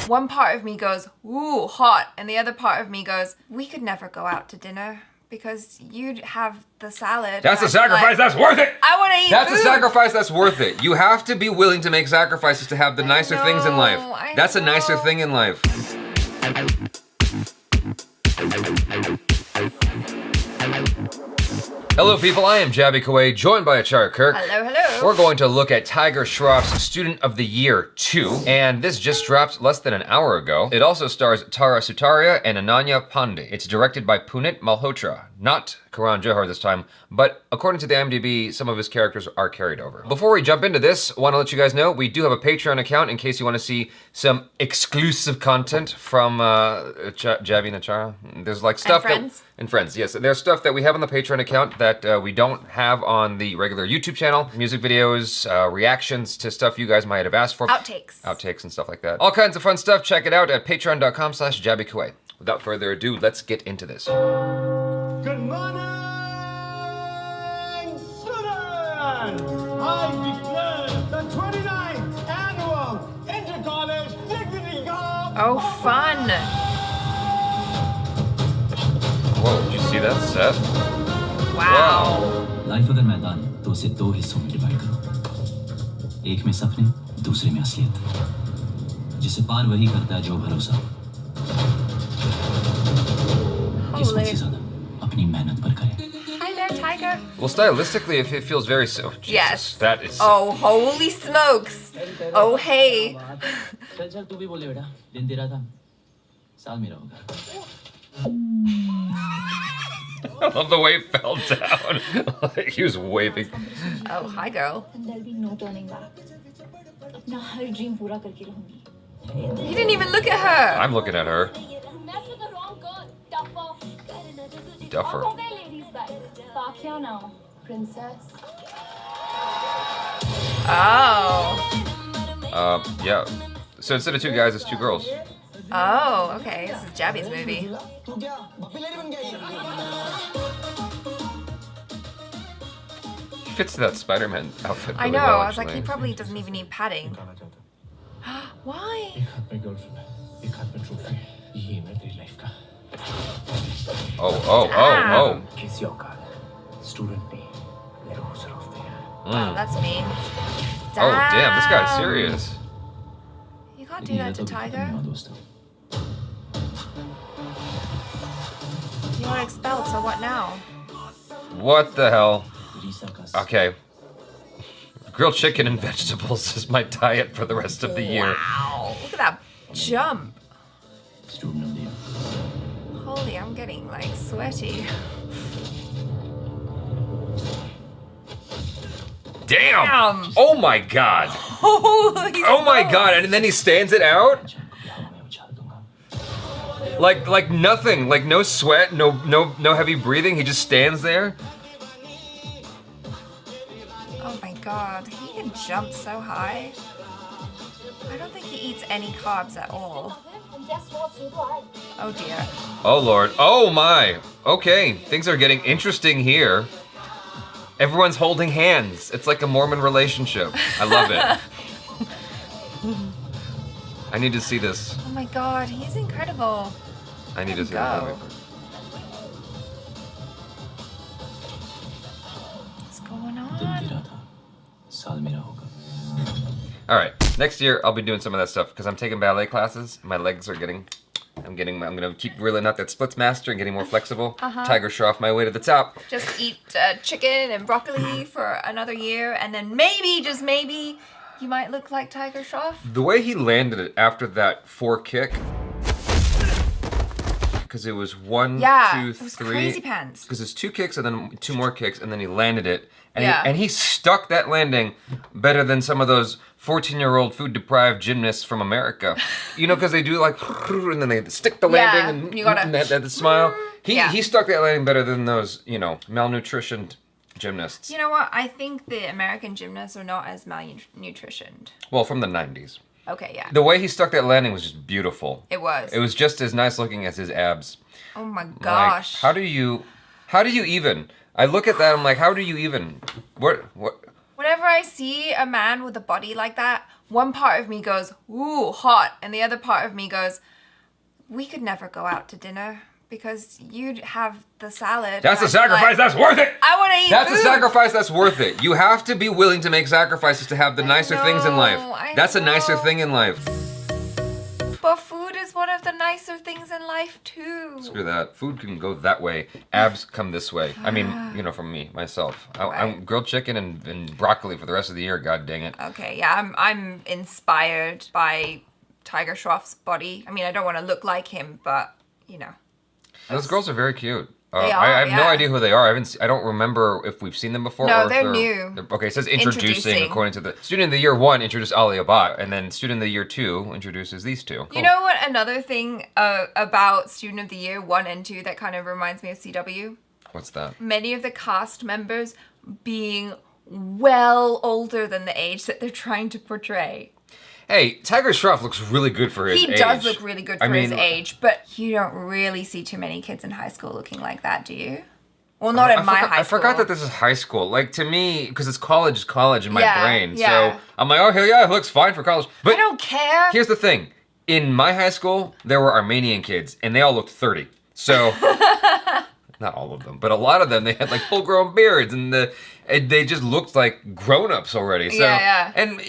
one part of me goes, ooh, hot. And the other part of me goes, we could never go out to dinner because you'd have the salad. That's a sacrifice that's worth it. I want to eat That's food. a sacrifice that's worth it. You have to be willing to make sacrifices to have the nicer things in life. That's a nicer thing in life. Hello people, I am Jaby Koay, joined by Achara Kirk. Hello, hello. We're going to look at Tiger Shroff's Student of the Year 2, and this just dropped less than an hour ago. It also stars Tara Sutaria and Ananya Pandey. It's directed by Punit Malhotra, not Karan Johar this time, but according to the IMDb, some of his characters are carried over. Before we jump into this, I want to let you guys know we do have a Patreon account in case you want to see some exclusive content from Jaby and Achara. There's like stuff and friends, yes. There's stuff that we have on the Patreon account that we don't have on the regular YouTube channel. Music videos, reactions to stuff you guys might have asked for. Outtakes and stuff like that. All kinds of fun stuff. Check it out at patreon.com/JabyKoay. Without further ado, let's get into this. Good morning, students! I declare the 29th Annual Inter-College Dignity Cup! Oh, fun. Whoa, did you see that set? Wow. Life अगर मैदान है तो उसे दो हिस्सों में divide करो। एक में सपने, दूसरे में असलियत। जिसे पार वही करता है जो भरोसा। किस्मत से ज़्यादा अपनी मेहनत पर करे। Hi there, Tiger. Well, stylistically, it feels very so. Jesus, Yes. That is. Oh, holy smokes. Oh, hey. चल चल तू भी बोले बेटा दिन तेरा था साल मेरा होगा। I love the way it fell down. Like he was waving. Oh, hi, girl. And there'll be no turning back. अपना हर ड्रीम पूरा करके रहूंगी। You didn't even look at her. I'm looking at her. Mess with the wrong girl, duffer. Duffer. Off हो गए ladies guys. Pakya now, princess. Oh. Yeah. So instead of two guys, it's two girls. Oh, okay. This is Jaby's movie. He fits that Spider-Man outfit. I really know. well, I was like, actually. he probably doesn't even need padding. Why? Oh. Wow, that's mean. Oh, damn, this guy's Damn. serious. You can't do that to Tiger. You are expelled, so what now? What the hell? Okay. Grilled chicken and vegetables is my diet for the rest of the year. Wow. Look at that jump. Student of the year. Holy, I'm getting like sweaty. Damn! Oh my god! Holy Oh my smokes. god! And then he stands it out? Like nothing, like no sweat, no heavy breathing. He just stands there. Oh my god, he can jump so high. I don't think he eats any carbs at all. And guess what? So do I. Oh dear. Oh lord. Oh my. Okay, things are getting interesting here. Everyone's holding hands. It's like a Mormon relationship. I love it. I need to see this. Oh my god, he's incredible. I need to see that Go. movie. What's going दिन on? तेरा था साल मेरा होगा। All right, next year I'll be doing some of that stuff because I'm taking ballet classes. My legs are getting, I'm gonna keep reeling out that splits master and getting more flexible. Tiger Shroff my way to the top. Just eat chicken and broccoli for another year, and then maybe, just maybe, you might look like Tiger Shroff. The way he landed it after that 4 kick, because it was one, Yeah, two, it was three. crazy pants. Because it's 2 kicks and then 2 more kicks and then he landed it. And, Yeah. he stuck that landing better than some of those 14-year-old food-deprived gymnasts from America. You know, because they do like, and then they stick the landing Yeah, and you gotta- and that smile. Yeah. He stuck that landing better than those, you know, malnutritioned gymnasts. You know what? I think the American gymnasts are not as malnutritioned. Well, from the 90s. Okay, yeah. The way he stuck that landing was just beautiful. It was. It was just as nice looking as his abs. Oh my Like, gosh. how do you even? I look at that, I'm like, how do you even? What? What Whenever I see a man with a body like that, one part of me goes, ooh, hot. And the other part of me goes, we could never go out to dinner because you'd have the salad. That's a and I'd be sacrifice like, that's worth it. I want to eat That's food. a sacrifice that's worth it. You have to be willing to make sacrifices to have the nicer things in life. I That's a nicer know. thing in life. But food is one of the nicer things in life too. Screw that. Food can go that way. Abs come this way. I mean, from me, myself. I'm Right. grilled chicken and broccoli for the rest of the year. God dang it. Okay, yeah, I'm inspired by Tiger Shroff's body. I mean, I don't want to look like him, but Those girls are very cute. They I are, have no yeah. idea who they are. I don't remember if we've seen them before. No, or if they're new. Okay, it says introducing Introducing. according to the student of the year 1 introduced Ali Abad, and then student of the year 2 introduces these two. You Cool. know what? Another thing about Student of the Year 1 and 2 that kind of reminds me of CW? What's that? Many of the cast members being well older than the age that they're trying to portray. Hey, Tiger Shroff looks really good for his He age. does look really good for I his mean, age, but you don't really see too many kids in high school looking like that, do you? Well, not in my high school. I forgot that this is high school. Like, to me, because it's college in my Yeah, brain. yeah. So I'm like, oh, hell yeah, it looks fine for college. But I don't care. here's the thing. In my high school, there were Armenian kids, and they all looked 30. So, not all of them, but a lot of them, they had like full-grown beards, and they just looked like grown-ups already. So, Yeah. And,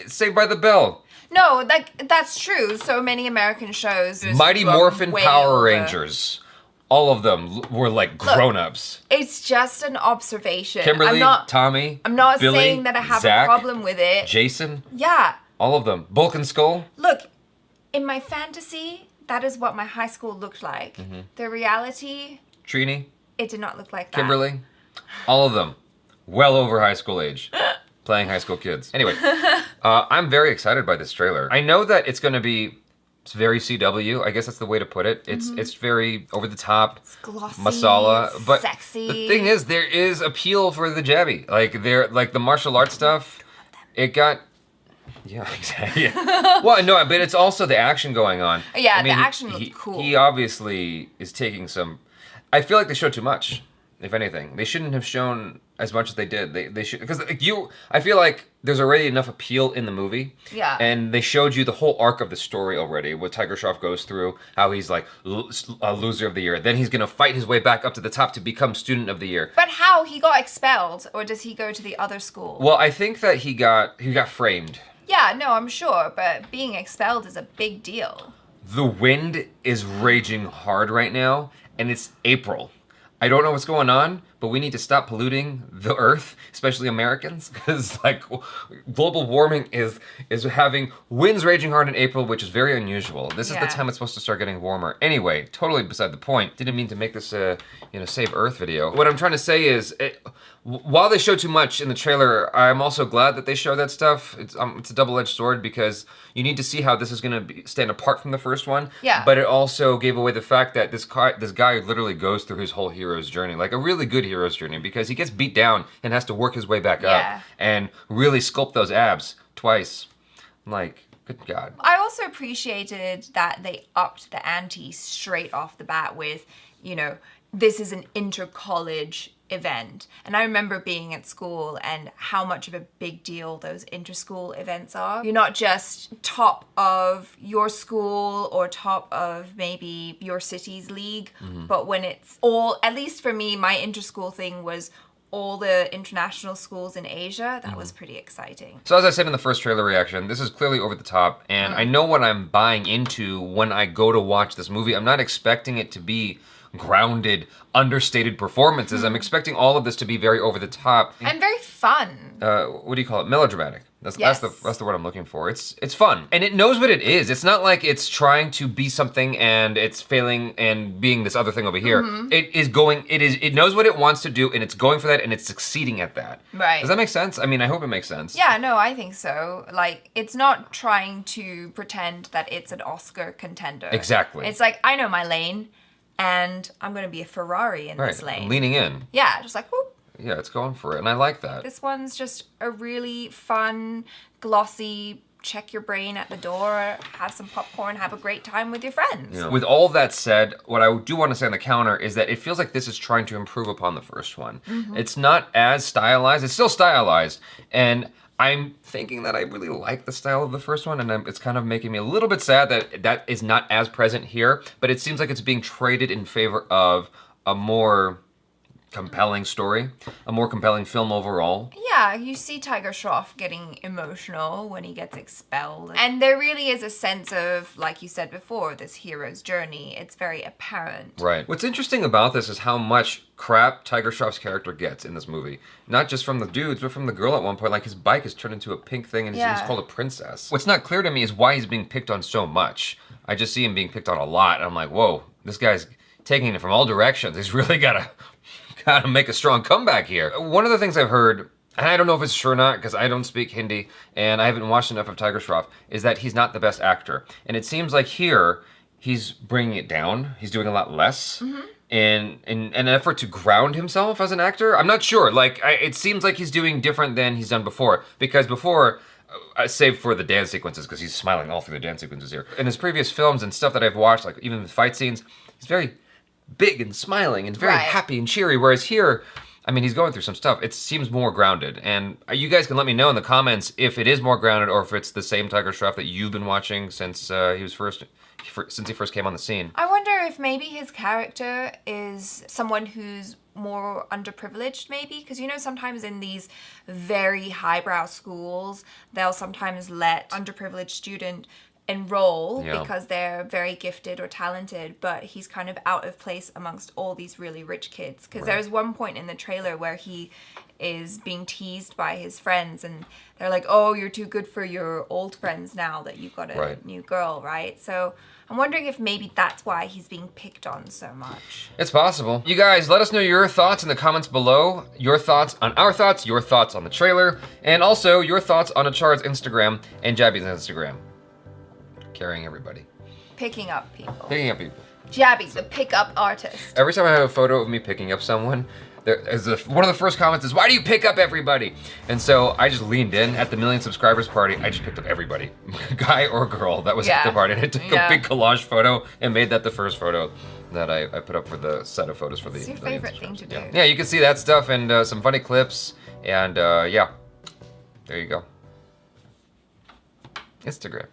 Saved by the Bell. No, that's true. So many American shows. Mighty look Morphin way Power older. Rangers. All of them were like grown-ups. It's just an observation. Kimberly, I'm not Billy, saying that I have Zach, a problem with it. Jason, Yeah. all of them. Bulk and Skull. Look, in my fantasy, that is what my high school looked like. Mm-hmm. The reality, Trini, it did not look like that. Kimberly, all of them, well over high school age, playing high school kids. Anyway, I'm very excited by this trailer. I know that it's going to be very CW. I guess that's the way to put it. It's very over the top, It's glossy, masala. But sexy. the thing is, there is appeal for the Jabby. Like the martial arts stuff. It got. Yeah, exactly. Yeah. Well, no, but it's also the action going on. Yeah, the action looked cool. He obviously is taking some. I feel like they showed too much. If anything, they shouldn't have shown as much as they did. They should, because I feel like there's already enough appeal in the movie. Yeah. And they showed you the whole arc of the story already. What Tiger Shroff goes through, how he's like a loser of the year. Then he's gonna fight his way back up to the top to become student of the year. But how? He got expelled, or does he go to the other school? Well, I think that he got framed. Yeah, no, I'm sure, but being expelled is a big deal. The wind is raging hard right now, and it's April. I don't know what's going on, but we need to stop polluting the earth, especially Americans, because global warming is having winds raging hard in April, which is very unusual. This is the Yeah. time it's supposed to start getting warmer. Anyway, totally beside the point. Didn't mean to make this a save Earth video. What I'm trying to say is, while they show too much in the trailer, I'm also glad that they show that stuff. It's a double-edged sword because you need to see how this is going to stand apart from the first one. Yeah. But it also gave away the fact that this guy literally goes through his whole hero's journey, like a really good hero's journey, because he gets beat down and has to work his way back Yeah. up and really sculpt those abs twice. Like, good God. I also appreciated that they upped the ante straight off the bat with, this is an inter-college event. And I remember being at school and how much of a big deal those inter-school events are. You're not just top of your school or top of maybe your city's league, but when it's all, at least for me, my inter-school thing was all the international schools in Asia. That was pretty exciting. So as I said in the first trailer reaction, this is clearly over the top, and I know what I'm buying into when I go to watch this movie. I'm not expecting it to be grounded, understated performances. I'm expecting all of this to be very over the top. And very fun. What do you call it? Melodramatic. That's Yes. the word I'm looking for. It's fun, and it knows what it is. It's not like it's trying to be something and it's failing and being this other thing over here. It knows what it wants to do, and it's going for that, and it's succeeding at that. Right. Does that make sense? I mean, I hope it makes sense. Yeah, no, I think so. Like, it's not trying to pretend that it's an Oscar contender. Exactly. It's like, I know my lane, and I'm going to be a Ferrari in Right. this lane. Leaning in. Yeah, just like, whoop. Yeah, it's going for it, and I like that. This one's just a really fun, glossy, check your brain at the door, have some popcorn, have a great time with your friends. Yeah. With all that said, what I do want to say on the counter is that it feels like this is trying to improve upon the first one. It's not as stylized. It's still stylized, and I'm thinking that I really like the style of the first one, and it's kind of making me a little bit sad that that is not as present here, but it seems like it's being traded in favor of a more compelling story, a more compelling film overall. Yeah, you see Tiger Shroff getting emotional when he gets expelled. And there really is a sense of, like you said before, this hero's journey. It's very apparent. Right. What's interesting about this is how much crap Tiger Shroff's character gets in this movie. Not just from the dudes, but from the girl at one point. Like, his bike is turned into a pink thing and he's Yeah. called a princess. What's not clear to me is why he's being picked on so much. I just see him being picked on a lot, and I'm like, whoa, this guy's taking it from all directions. He's really gotta make a strong comeback here. One of the things I've heard, and I don't know if it's true or not because I don't speak Hindi and I haven't watched enough of Tiger Shroff, is that he's not the best actor. And it seems like here, he's bringing it down. He's doing a lot less in an effort to ground himself as an actor. I'm not sure. Like, it seems like he's doing different than he's done before. Because before, save for the dance sequences, because he's smiling all through the dance sequences here. In his previous films and stuff that I've watched, like even the fight scenes, he's very big and smiling and very Right. happy and cheery. Whereas here, I mean, he's going through some stuff. It seems more grounded. And you guys can let me know in the comments if it is more grounded or if it's the same Tiger Shroff that you've been watching since since he first came on the scene. I wonder if maybe his character is someone who's more underprivileged, maybe, because you know sometimes in these very highbrow schools they'll sometimes let underprivileged student enroll Yeah. because they're very gifted or talented, but he's kind of out of place amongst all these really rich kids, because there's one point in the trailer where he is being teased by his friends and they're like, oh, you're too good for your old friends now that you've got a Right. new girl, right? So I'm wondering if maybe that's why he's being picked on so much. It's possible. You guys, let us know your thoughts in the comments below. Your thoughts on our thoughts, your thoughts on the trailer, and also your thoughts on Achar's Instagram and Jabby's Instagram. Carrying everybody. Picking up people. Picking up people. Jabby, the pickup artist. Every time I have a photo of me picking up someone, one of the first comments is, why do you pick up everybody? And so I just leaned in at the 1 million subscribers party. I just picked up everybody, guy or girl that was at the Yeah. party. And I took Yeah. a big collage photo and made that the first photo that I put up for the set of photos for the It's your 1 million favorite thing to subscribers. do. Yeah, you can see that stuff and some funny clips. And yeah, there you go. Instagram.